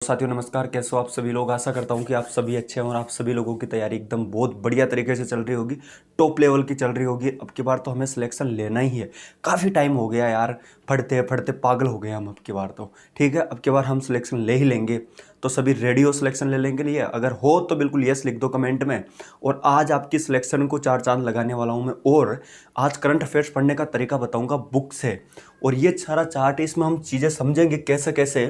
साथियों नमस्कार, कैसे हो आप सभी लोग। आशा करता हूं कि आप सभी अच्छे हैं और आप सभी लोगों की तैयारी एकदम बहुत बढ़िया तरीके से चल रही होगी, टॉप लेवल की चल रही होगी। अब की बार तो हमें सिलेक्शन लेना ही है। काफ़ी टाइम हो गया यार, पढ़ते पढ़ते पागल हो गए हम। अब की बार तो ठीक है, अब की बार हम सिलेक्शन ले ही लेंगे। तो सभी रेडी हो सिलेक्शन ले लेंगे लिए? अगर हो तो बिल्कुल यस लिख दो कमेंट में। और आज आपकी सिलेक्शन को चार चांद लगाने वाला हूँ मैं। और आज करंट अफेयर्स पढ़ने का तरीका बताऊँगा बुक से। और ये सारा चार्ट है, इसमें हम चीज़ें समझेंगे कैसे कैसे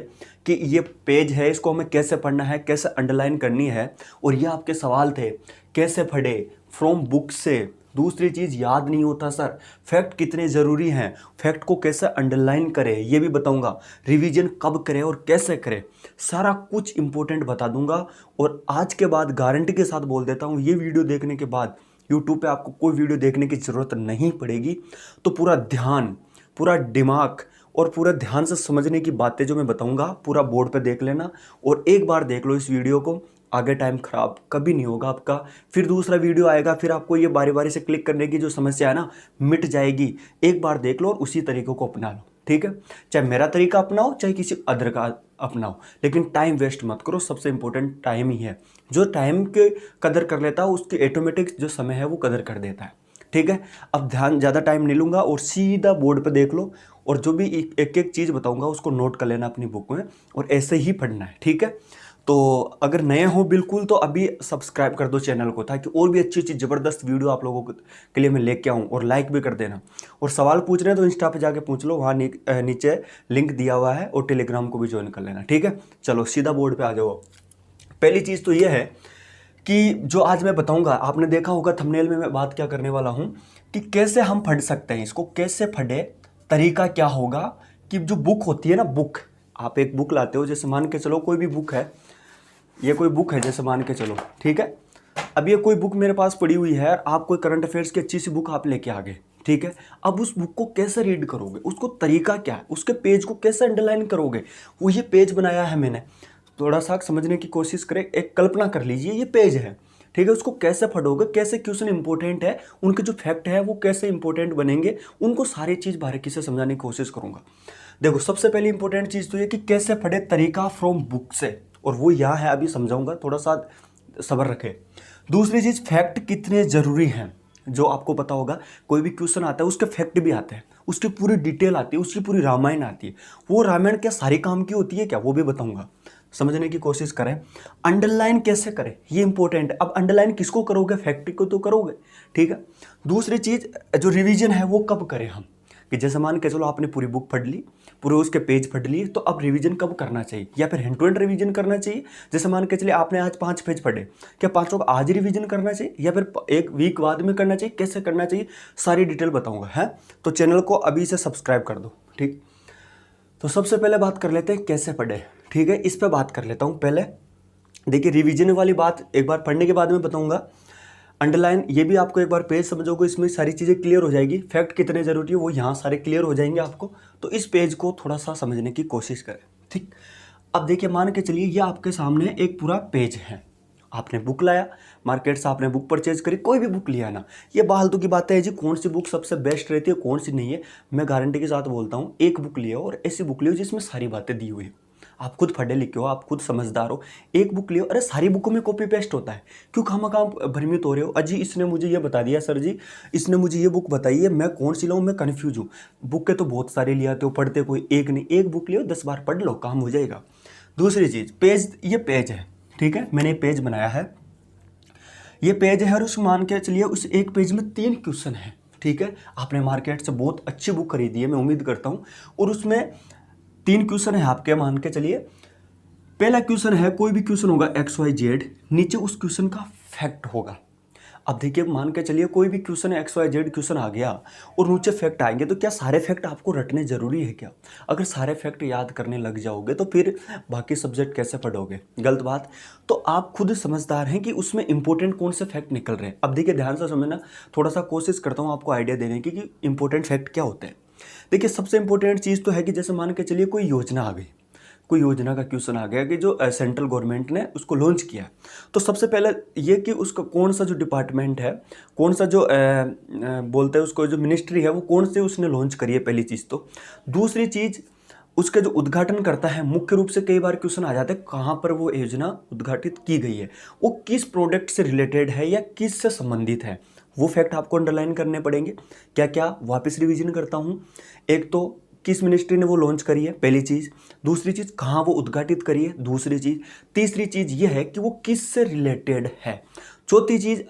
कि ये पेज है, इसको हमें कैसे पढ़ना है, कैसे अंडरलाइन करनी है। और ये आपके सवाल थे, कैसे पढ़े फ्रॉम बुक से। दूसरी चीज़, याद नहीं होता सर, फैक्ट कितने ज़रूरी हैं, फैक्ट को कैसे अंडरलाइन करें ये भी बताऊंगा। रिवीजन कब करें और कैसे करें, सारा कुछ इंपॉर्टेंट बता दूंगा। और आज के बाद गारंटी के साथ बोल देता हूँ, ये वीडियो देखने के बाद यूट्यूब पे आपको कोई वीडियो देखने की ज़रूरत नहीं पड़ेगी। तो पूरा ध्यान, पूरा दिमाग और पूरा ध्यान से समझने की बातें जो मैं बताऊंगा पूरा बोर्ड पे देख लेना। और एक बार देख लो इस वीडियो को, आगे टाइम खराब कभी नहीं होगा आपका। फिर दूसरा वीडियो आएगा, फिर आपको ये बारी बारी से क्लिक करने की जो समस्या है ना, मिट जाएगी। एक बार देख लो और उसी तरीकों को अपना लो, ठीक है। चाहे मेरा तरीका अपनाओ, चाहे किसी अदर का अपनाओ, लेकिन टाइम वेस्ट मत करो। सबसे इंपॉर्टेंट टाइम ही है। जो टाइम के कदर कर लेता है उसकी ऑटोमेटिक जो समय है वो कदर कर देता है, ठीक है। अब ध्यान, ज़्यादा टाइम नहीं लूँगा और सीधा बोर्ड पे देख लो। और जो भी एक एक चीज़ बताऊँगा उसको नोट कर लेना अपनी बुक में, और ऐसे ही पढ़ना है, ठीक है। तो अगर नए हो बिल्कुल तो अभी सब्सक्राइब कर दो चैनल को, ताकि और भी अच्छी अच्छी ज़बरदस्त वीडियो आप लोगों के लिए मैं लेके आऊँ। और लाइक भी कर देना। और सवाल पूछ रहे हैं तो इंस्टा पे जाके पूछ लो, वहाँ नीचे लिंक दिया हुआ है। और टेलीग्राम को भी ज्वाइन कर लेना, ठीक है। चलो सीधा बोर्ड पर आ जाओ। पहली चीज़ तो ये है कि जो आज मैं बताऊंगा, आपने देखा होगा थंबनेल में मैं बात क्या करने वाला हूं कि कैसे हम पढ़ सकते हैं इसको, कैसे पढ़े, तरीका क्या होगा। कि जो बुक होती है ना, बुक, आप एक बुक लाते हो, जैसे मान के चलो कोई भी बुक है, ये कोई बुक है जैसे मान के चलो, ठीक है। अब ये कोई बुक मेरे पास पड़ी हुई है, आप कोई करंट अफेयर्स की अच्छी सी बुक आप लेके आ गए, ठीक है। अब उस बुक को कैसे रीड करोगे, उसको तरीका क्या है, उसके पेज को कैसे अंडरलाइन करोगे। वो ये पेज बनाया है मैंने, थोड़ा सा समझने की कोशिश करें। एक कल्पना कर लीजिए ये पेज है, ठीक है। उसको कैसे पढ़ोगे, कैसे क्वेश्चन इंपॉर्टेंट है, उनके जो फैक्ट है वो कैसे इंपॉर्टेंट बनेंगे, उनको सारी चीज़ बारीकी से समझाने की कोशिश करूंगा। देखो, सबसे पहली इंपॉर्टेंट चीज़ तो ये कि कैसे पढ़े, तरीका फ्रॉम बुक से। और वो यहाँ है, अभी समझाऊंगा, थोड़ा सा सब्र रखें। दूसरी चीज़, फैक्ट कितने ज़रूरी हैं, जो आपको पता होगा। कोई भी क्वेश्चन आता है उसके फैक्ट भी आते हैं, उसकी पूरी डिटेल आती है, उसकी पूरी रामायण आती है। वो रामायण क्या सारे काम की होती है क्या, वो भी बताऊंगा। समझने की कोशिश करें। अंडरलाइन कैसे करें, ये इंपॉर्टेंट है। अब अंडरलाइन किसको करोगे, फैक्ट को तो करोगे, ठीक है। दूसरी चीज़, जो रिवीजन है वो कब करें हम, कि जैसे मान के चलो आपने पूरी बुक पढ़ ली, पूरे उसके पेज पढ़ लिए, तो अब रिवीजन कब करना चाहिए, या फिर हैंड टू हैंड रिवीजन करना चाहिए। जैसे मान के चलिए आपने आज 5 पेज पढ़े, क्या 5 आज ही रिवीजन करना चाहिए, या फिर एक वीक बाद में करना चाहिए, कैसे करना चाहिए, सारी डिटेल बताऊंगा, है। तो चैनल को अभी से सब्सक्राइब कर दो, ठीक। तो सबसे पहले बात कर लेते हैं कैसे पढ़े, ठीक है। इस पर बात कर लेता हूँ पहले। देखिए, रिवीजन वाली बात एक बार पढ़ने के बाद में बताऊंगा। अंडरलाइन, ये भी आपको एक बार पेज समझोगे, इसमें सारी चीज़ें क्लियर हो जाएगी। फैक्ट कितने ज़रूरी है वो यहाँ सारे क्लियर हो जाएंगे आपको। तो इस पेज को थोड़ा सा समझने की कोशिश करें, ठीक। अब देखिए, मान के चलिए ये आपके सामने एक पूरा पेज है। आपने बुक लाया, मार्केट से आपने बुक परचेज करी, कोई भी बुक लिया ना, ये फालतू की बातें है जी, कौन सी बुक सबसे बेस्ट रहती है, कौन सी नहीं है। मैं गारंटी के साथ बोलता हूँ, एक बुक लियो और ऐसी बुक लियो जिसमें सारी बातें दी हुई है। आप खुद पढ़े लिखे हो, आप खुद समझदार हो, एक बुक लियो। अरे सारी बुकों में कॉपी पेस्ट होता है, क्यों खामखा भ्रमित हो रहे हो। अजी इसने मुझे ये बता दिया, सर जी इसने मुझे ये बुक बताई है, मैं कौन सी लाऊं, मैं कन्फ्यूज हूँ। बुक के तो बहुत सारे ले आते हो, पढ़ते कोई एक नहीं। एक बुक लियो, 10 बार पढ़ लो, काम हो जाएगा। दूसरी चीज़, पेज, ये पेज है, ठीक है। मैंने पेज बनाया है, ये पेज है, और उस मान के चलिए उस एक पेज में 3 क्वेश्चन है, ठीक है। आपने मार्केट से बहुत अच्छी बुक खरीदी है, मैं उम्मीद करता हूँ। और उसमें 3 क्वेश्चन है आपके, मान के चलिए। पहला क्वेश्चन है, कोई भी क्वेश्चन होगा XYZ, नीचे उस क्वेश्चन का फैक्ट होगा। अब देखिए, मान के चलिए कोई भी क्वेश्चन XYZ क्वेश्चन आ गया और नीचे फैक्ट आएंगे, तो क्या सारे फैक्ट आपको रटने जरूरी है क्या। अगर सारे फैक्ट याद करने लग जाओगे तो फिर बाकी सब्जेक्ट कैसे पढ़ोगे, गलत बात। तो आप खुद समझदार हैं कि उसमें इंपॉर्टेंट कौन से फैक्ट निकल रहे हैं। अब देखिए, ध्यान से समझना, थोड़ा सा कोशिश करता हूँ आपको आइडिया देने की कि इंपॉर्टेंट फैक्ट क्या होते हैं। देखिए, सबसे इंपॉर्टेंट चीज़ तो है कि जैसे मान के चलिए कोई योजना आ गई, कोई योजना का क्वेश्चन आ गया कि जो सेंट्रल गवर्नमेंट ने उसको लॉन्च किया। तो सबसे पहले ये कि उसका कौन सा जो डिपार्टमेंट है, कौन सा जो बोलते हैं उसको, जो मिनिस्ट्री है वो कौन से उसने लॉन्च करी है, पहली चीज़ तो। दूसरी चीज़, उसके जो उद्घाटन करता है, मुख्य रूप से कई बार क्वेश्चन आ जाते हैं कहाँ पर वो योजना उद्घाटित की गई है, वो किस प्रोडक्ट से रिलेटेड है या किस से संबंधित है, वो फैक्ट आपको अंडरलाइन करने पड़ेंगे। क्या क्या, वापस रिवीजन करता हूँ। एक तो किस मिनिस्ट्री ने वो लॉन्च करी है, पहली चीज़। दूसरी चीज़, कहाँ वो उद्घाटित करी है, दूसरी चीज़। तीसरी चीज़ ये है कि वो किस से रिलेटेड है। चौथी चीज़,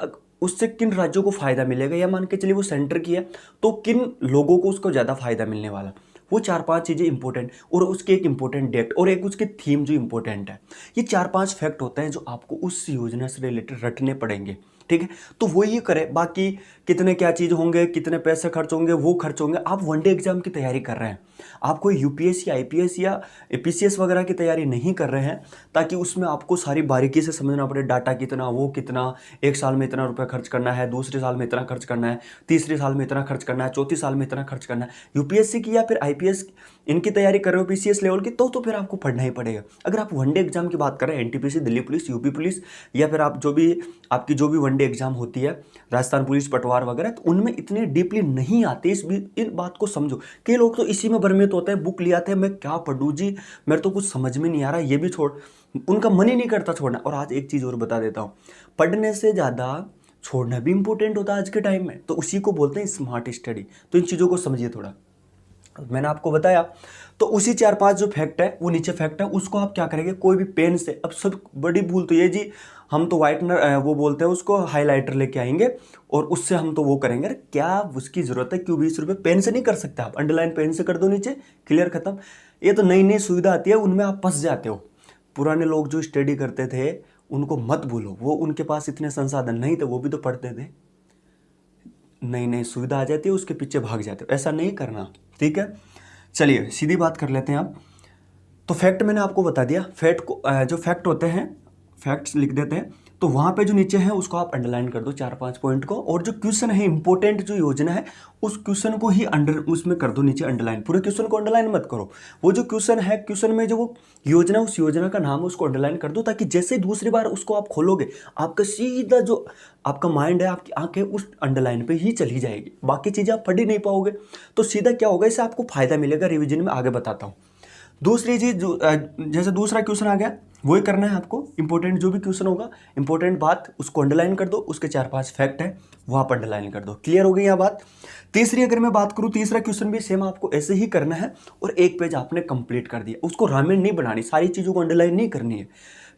उससे किन राज्यों को फायदा मिलेगा, या मान के चलिए वो सेंटर की है तो किन लोगों को उसको ज़्यादा फायदा मिलने वाला। वो 4-5 चीज़ें इंपॉर्टेंट, और उसके एक इंपॉर्टेंट डेट और एक उसकी थीम जो इंपॉर्टेंट है। ये 4-5 फैक्ट होते हैं जो आपको उस योजना से रिलेटेड रटने पड़ेंगे, ठीक है। तो वो ये करे, बाकी कितने क्या चीज़ होंगे, कितने पैसे खर्च होंगे, वो खर्च होंगे। आप वनडे एग्जाम की तैयारी कर रहे हैं, आप कोई यूपीएससी, आईपीएस या पीसीएस वगैरह की तैयारी नहीं कर रहे हैं, ताकि उसमें आपको सारी बारीकी से समझना पड़े, डाटा कितना, वो कितना, एक साल में इतना रुपये खर्च करना है, दूसरे साल में इतना खर्च करना है, तीसरे साल में इतना खर्च करना है, चौथी साल में इतना खर्च करना है। यूपीएससी की या फिर आईपीएस इनकी तैयारी कर रहे हो, पीसीएस लेवल की, तो फिर आपको पढ़ना ही पड़ेगा। अगर आप वनडे एग्जाम की बात करें, NTPC, Delhi police, UP police, या फिर आप जो भी आपकी जो भी वनडे एग्जाम होती है, राजस्थान पुलिस, पटवार वगैरह, तो उनमें इतने डीपली नहीं आते। इन बात को समझो। कई लोग तो इसी में भ्रमित होते हैं, बुक लिया थे, मैं क्या पढ़ूं जी, मेरे तो कुछ समझ में नहीं आ रहा, ये भी छोड़, उनका मन ही नहीं करता छोड़ना। और आज एक चीज़ और बता देता हूँ, पढ़ने से ज़्यादा छोड़ना भी इंपॉर्टेंट होता है आज के टाइम में, तो उसी को बोलते हैं स्मार्ट स्टडी। तो इन चीज़ों को समझिए थोड़ा, मैंने आपको बताया। तो उसी 4-5 जो फैक्ट है, वो नीचे फैक्ट है, उसको आप क्या करेंगे, कोई भी पेन से, अब सब बड़ी भूल तो ये जी, हम तो वाइटनर वो बोलते हैं उसको, हाइलाइटर लेके आएंगे और उससे हम तो वो करेंगे। अरे क्या उसकी ज़रूरत है, क्यों 20 रुपये, पेन से नहीं कर सकते आप, अंडरलाइन पेन से कर दो नीचे, क्लियर खत्म। ये तो नई नई सुविधा आती है, उनमें आप फंस जाते हो। पुराने लोग जो स्टडी करते थे उनको मत भूलो, वो उनके पास इतने संसाधन नहीं थे, वो भी तो पढ़ते थे। नई नई सुविधा आ जाती है, उसके पीछे भाग जाते हो, ऐसा नहीं करना, ठीक है। चलिए सीधी बात कर लेते हैं आप। तो फैक्ट मैंने आपको बता दिया, फैक्ट को जो फैक्ट होते हैं, फैक्ट्स लिख देते हैं, तो वहाँ पे जो नीचे है उसको आप अंडरलाइन कर दो 4-5 पॉइंट को, और जो क्वेश्चन है इंपॉर्टेंट जो योजना है उस क्वेश्चन को ही उसमें कर दो नीचे अंडरलाइन। पूरे क्वेश्चन को अंडरलाइन मत करो, वो जो क्वेश्चन है, क्वेश्चन में जो वो योजना, उस योजना का नाम है, उसको अंडरलाइन कर दो, ताकि जैसे दूसरी बार उसको आप खोलोगे, आपका सीधा जो आपका माइंड है, आपकी आंखें उस अंडरलाइन पे ही चली जाएगी, बाकी चीज़ें आप पढ़ ही नहीं पाओगे। तो सीधा क्या होगा, इससे आपको फायदा मिलेगा, रिविजन में आगे बताता हूँ। दूसरी चीज़ जो जैसे दूसरा क्वेश्चन आ गया, वही करना है आपको। इंपॉर्टेंट जो भी क्वेश्चन होगा, इंपॉर्टेंट बात उसको अंडरलाइन कर दो, उसके 4-5 फैक्ट है वहाँ पर अंडरलाइन कर दो। क्लियर हो गई यह बात। तीसरी अगर मैं बात करूँ, तीसरा क्वेश्चन भी सेम आपको ऐसे ही करना है, और एक पेज आपने कंप्लीट कर दिया, उसको रामेन नहीं बनानी, सारी चीज़ों को अंडरलाइन नहीं करनी है,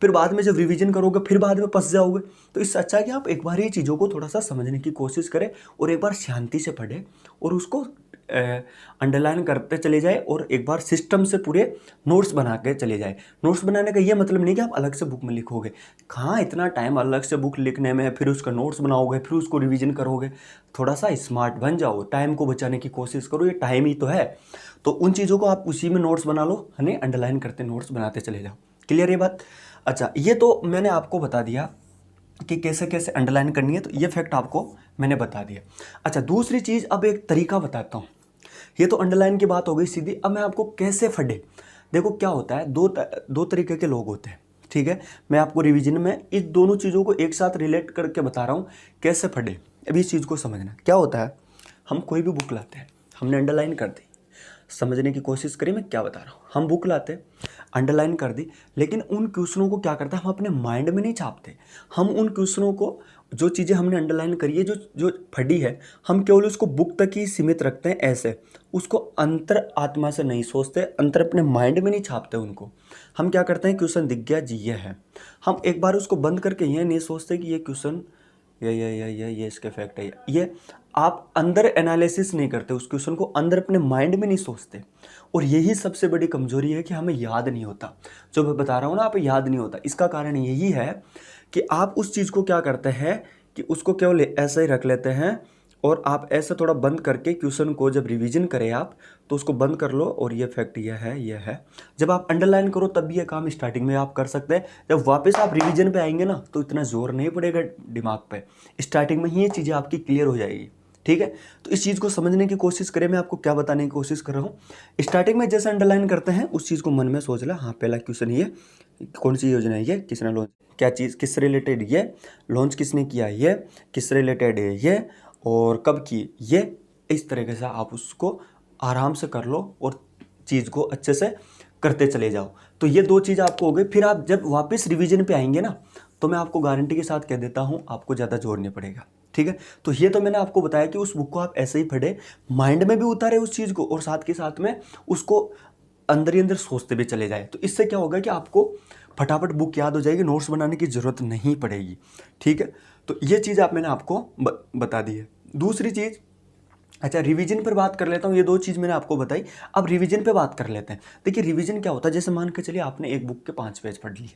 फिर बाद में जब रिवीजन करोगे फिर बाद में फंस जाओगे। तो इससे अच्छा है कि आप एक बार ये चीज़ों को थोड़ा सा समझने की कोशिश करें, और एक बार शांति से पढ़ें, और उसको अंडरलाइन करते चले जाए, और एक बार सिस्टम से पूरे नोट्स बना के चले जाए। नोट्स बनाने का ये मतलब नहीं कि आप अलग से बुक में लिखोगे, कहाँ इतना टाइम अलग से बुक लिखने में, फिर उसका नोट्स बनाओगे, फिर उसको रिवीजन करोगे। थोड़ा सा स्मार्ट बन जाओ, टाइम को बचाने की कोशिश करो, ये टाइम ही तो है। तो उन चीज़ों को आप उसी में नोट्स बना लो, है नहीं, अंडरलाइन करते नोट्स बनाते चले जाओ। क्लियर ये बात। अच्छा, ये तो मैंने आपको बता दिया कि कैसे कैसे अंडरलाइन करनी है, तो ये फैक्ट आपको मैंने बता दिया। अच्छा, दूसरी चीज़, अब एक तरीका बताता हूँ। ये तो अंडरलाइन की बात हो गई सीधी, अब मैं आपको कैसे फटे। देखो क्या होता है, दो तरीके के लोग होते हैं, ठीक है। मैं आपको रिवीजन में इस दोनों चीज़ों को एक साथ रिलेट करके बता रहा हूँ कैसे फटे। अभी इस चीज़ को समझना। क्या होता है, हम कोई भी बुक लाते हैं, हमने अंडरलाइन कर दी, समझने की कोशिश करिए मैं क्या बता रहा हूँ। हम बुक लाते, अंडरलाइन कर दी, लेकिन उन क्वेश्चनों को क्या करते हैं, हम अपने माइंड में नहीं छापते। हम उन क्वेश्चनों को, जो चीज़ें हमने अंडरलाइन करी है, जो जो फटी है, हम केवल उसको बुक तक ही सीमित रखते हैं ऐसे, उसको अंतर आत्मा से नहीं सोचते, अंतर अपने माइंड में नहीं छापते उनको। हम क्या करते हैं, क्वेश्चन दिख गया जी ये है, हम एक बार उसको बंद करके ये नहीं सोचते कि ये क्वेश्चन ये इसके फैक्ट है, ये आप अंदर एनालिसिस नहीं करते, उस क्वेश्चन को अंदर अपने माइंड में नहीं सोचते। और यही सबसे बड़ी कमजोरी है कि हमें याद नहीं होता। जो मैं बता रहा हूँ ना, आप याद नहीं होता, इसका कारण यही है कि आप उस चीज़ को क्या करते हैं कि उसको केवल ऐसा ही रख लेते हैं, और आप ऐसा थोड़ा बंद करके क्वेश्चन को जब रिवीजन करें आप, तो उसको बंद कर लो, और ये फैक्ट ये है। जब आप अंडरलाइन करो तब भी ये काम स्टार्टिंग में आप कर सकते हैं। जब वापस आप रिवीजन पे आएंगे ना, तो इतना जोर नहीं पड़ेगा दिमाग पे, स्टार्टिंग में ही ये चीज़ें आपकी क्लियर हो जाएगी, ठीक है। तो इस चीज़ को समझने की कोशिश करें, मैं आपको क्या बताने की कोशिश कर रहा हूँ। स्टार्टिंग में जैसे अंडरलाइन करते हैं, उस चीज़ को मन में सोच ला, हाँ पहला क्वेश्चन ये, कौन सी योजना है, ये किसने लॉन्च, क्या चीज़ किस रिलेटेड, ये लॉन्च किसने किया, ये किस रिलेटेड है, ये और कब की, ये इस तरीके से आप उसको आराम से कर लो, और चीज़ को अच्छे से करते चले जाओ। तो ये 2 चीज़ आपको हो गई। फिर आप जब वापस रिवीजन पे आएंगे ना, तो मैं आपको गारंटी के साथ कह देता हूँ आपको ज़्यादा जोर नहीं पड़ेगा, ठीक है। तो ये तो मैंने आपको बताया कि उस बुक को आप ऐसे ही पढ़े, माइंड में भी उतारे उस चीज़ को, और साथ के साथ में उसको अंदर ही अंदर सोचते भी चले जाए। तो इससे क्या होगा कि आपको फटाफट बुक याद हो जाएगी, नोट्स बनाने की ज़रूरत नहीं पड़ेगी, ठीक है। तो ये चीज़ मैंने आपको बता दी है। दूसरी चीज़, अच्छा रिवीजन पर बात कर लेता हूँ। ये 2 चीज़ मैंने आपको बताई, अब रिवीजन पे बात कर लेते हैं। देखिए रिवीजन क्या होता है, जैसे मान के चलिए आपने एक बुक के 5 पेज पढ़ लिए,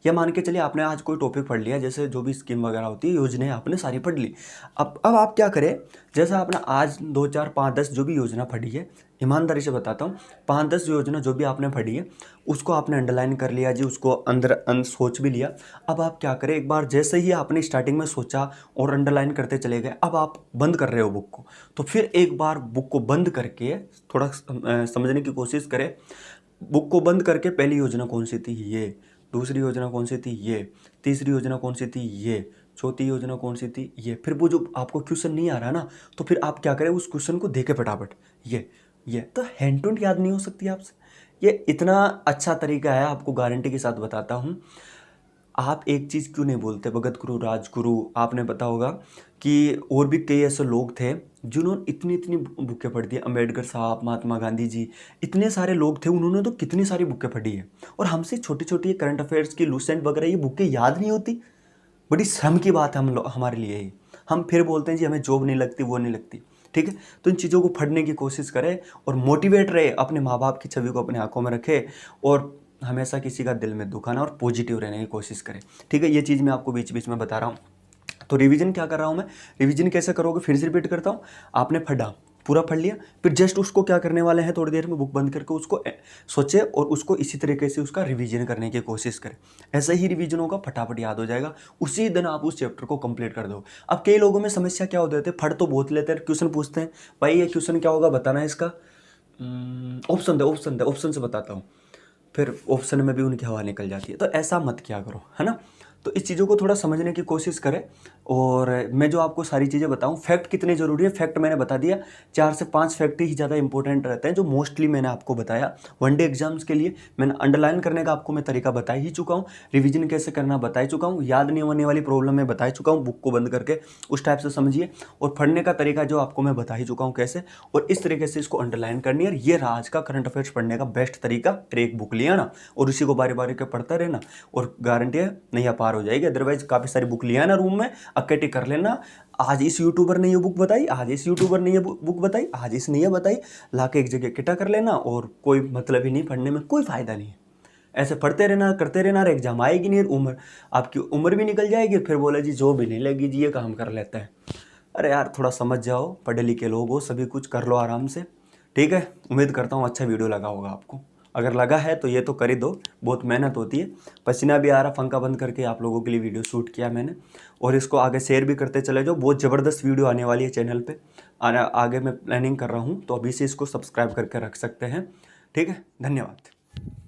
या मान के चलिए आपने आज कोई टॉपिक पढ़ लिया, जैसे जो भी स्कीम वगैरह होती है, योजनाएं आपने सारी पढ़ ली। अब आप क्या करें, जैसा आपने आज 2, 4, 5, 10 जो भी योजना पढ़ी है, ईमानदारी से बताता हूँ, 5-10 योजना जो भी आपने पढ़ी है उसको आपने अंडरलाइन कर लिया जी, उसको अंदर सोच भी लिया। अब आप क्या करें, एक बार जैसे ही आपने स्टार्टिंग में सोचा और अंडरलाइन करते चले गए, अब आप बंद कर रहे हो बुक को, तो फिर एक बार बुक को बंद करके थोड़ा समझने की कोशिश करें। बुक को बंद करके पहली योजना कौन सी थी, ये, दूसरी योजना कौन सी थी, ये, तीसरी योजना कौन सी थी, ये, चौथी योजना कौन सी थी, ये। फिर वो जो आपको क्वेश्चन नहीं आ रहा ना, तो फिर आप क्या करें, उस क्वेश्चन को देखे फटाफट, ये तो हैंड टू हैंड याद नहीं हो सकती आपसे। ये इतना अच्छा तरीका है, आपको गारंटी के साथ बताता हूँ। आप एक चीज़ क्यों नहीं बोलते, भगत गुरु राजगुरु, आपने पता होगा कि और भी कई ऐसे लोग थे जिन्होंने इतनी इतनी बुकें पढ़ दी। अम्बेडकर साहब, महात्मा गांधी जी, इतने सारे लोग थे, उन्होंने तो कितनी सारी बुकें पढ़ी है। और हमसे छोटी छोटी करंट अफेयर्स की, लूसेंट वगैरह, ये बुकें याद नहीं होती। बड़ी शर्म की बात है हमारे लिए ही। हम फिर बोलते हैं जी हमें जॉब नहीं लगती, वो नहीं लगती, ठीक है। तो इन चीज़ों को पढ़ने की कोशिश करें और मोटिवेट रहे, अपने माँ बाप की छवि को अपने आंखों में रखे, और हमेशा किसी का दिल में दुखाना और पॉजिटिव रहने की कोशिश करें, ठीक है। ये चीज़ मैं आपको बीच बीच में बता रहा हूँ। तो रिवीजन क्या कर रहा हूँ मैं, रिवीजन कैसे करोगे, फिर से रिपीट करता हूँ। आपने पढ़ा, पूरा पढ़ लिया, फिर जस्ट उसको क्या करने वाले हैं, थोड़ी देर में बुक बंद करके उसको सोचे और उसको इसी तरीके से उसका रिवीजन करने की कोशिश करें। ऐसे ही रिवीजन होगा, फटाफट याद हो जाएगा, उसी दिन आप उस चैप्टर को कंप्लीट कर दो। अब कई लोगों में समस्या क्या होती है, फट तो बहुत लेते हैं, क्वेश्चन पूछते हैं, भाई ये क्वेश्चन क्या होगा बताना है इसका, ऑप्शन दे, ऑप्शन से बताता हूँ, फिर ऑप्शन में भी उनकी हवा निकल जाती है। तो ऐसा मत किया करो, है ना। तो इस चीज़ों को थोड़ा समझने की कोशिश करें। और मैं जो आपको सारी चीज़ें बताऊं, फैक्ट कितने ज़रूरी है, फैक्ट मैंने बता दिया। 4 से 5 फैक्ट ही ज़्यादा इंपॉर्टेंट रहते हैं, जो मोस्टली मैंने आपको बताया। वनडे एग्जाम्स के लिए मैंने अंडरलाइन करने का आपको मैं तरीका बता ही चुका हूँ, रिवीजन कैसे करना बता ही चुका हूँ, याद नहीं होने वाली प्रॉब्लम मैं बता ही चुका हूँ। बुक को बंद करके उस टाइप से समझिए, और पढ़ने का तरीका जो आपको मैं बता ही चुका हूँ कैसे, और इस तरीके से इसको अंडरलाइन करनी है। ये आज का करंट अफेयर्स पढ़ने का बेस्ट तरीका। एक बुक लिया ना और उसी को बारी बारी के पढ़ता रहना, और गारंटी है नहीं पार हो जाएगी। अदरवाइज काफ़ी सारी बुक लिया ना रूम में, इकट्ठी कर लेना। आज इस यूट्यूबर ने ये बुक बताई, आज इस यूट्यूबर ने ये बुक बताई, आज इसने ये बताई, लाके एक जगह इकट्ठा कर लेना, और कोई मतलब ही नहीं, पढ़ने में कोई फ़ायदा नहीं है। ऐसे पढ़ते रहना, करते रहना, एग्जाम आएगी नहीं, उम्र आपकी उम्र भी निकल जाएगी, फिर बोले जी जो भी नहीं लगी जी ये काम कर लेते हैं। अरे यार थोड़ा समझ जाओ, पढ़े लिखे लोग हो, सभी कुछ कर लो आराम से, ठीक है। उम्मीद करता हूँ अच्छा वीडियो लगा होगा आपको। अगर लगा है तो ये तो कर ही दो, बहुत मेहनत होती है, पसीना भी आ रहा, पंखा बंद करके आप लोगों के लिए वीडियो शूट किया मैंने। और इसको आगे शेयर भी करते चले जाओ, बहुत ज़बरदस्त वीडियो आने वाली है चैनल पे, आगे मैं प्लानिंग कर रहा हूँ, तो अभी से इसको सब्सक्राइब करके रख सकते हैं, ठीक है। धन्यवाद।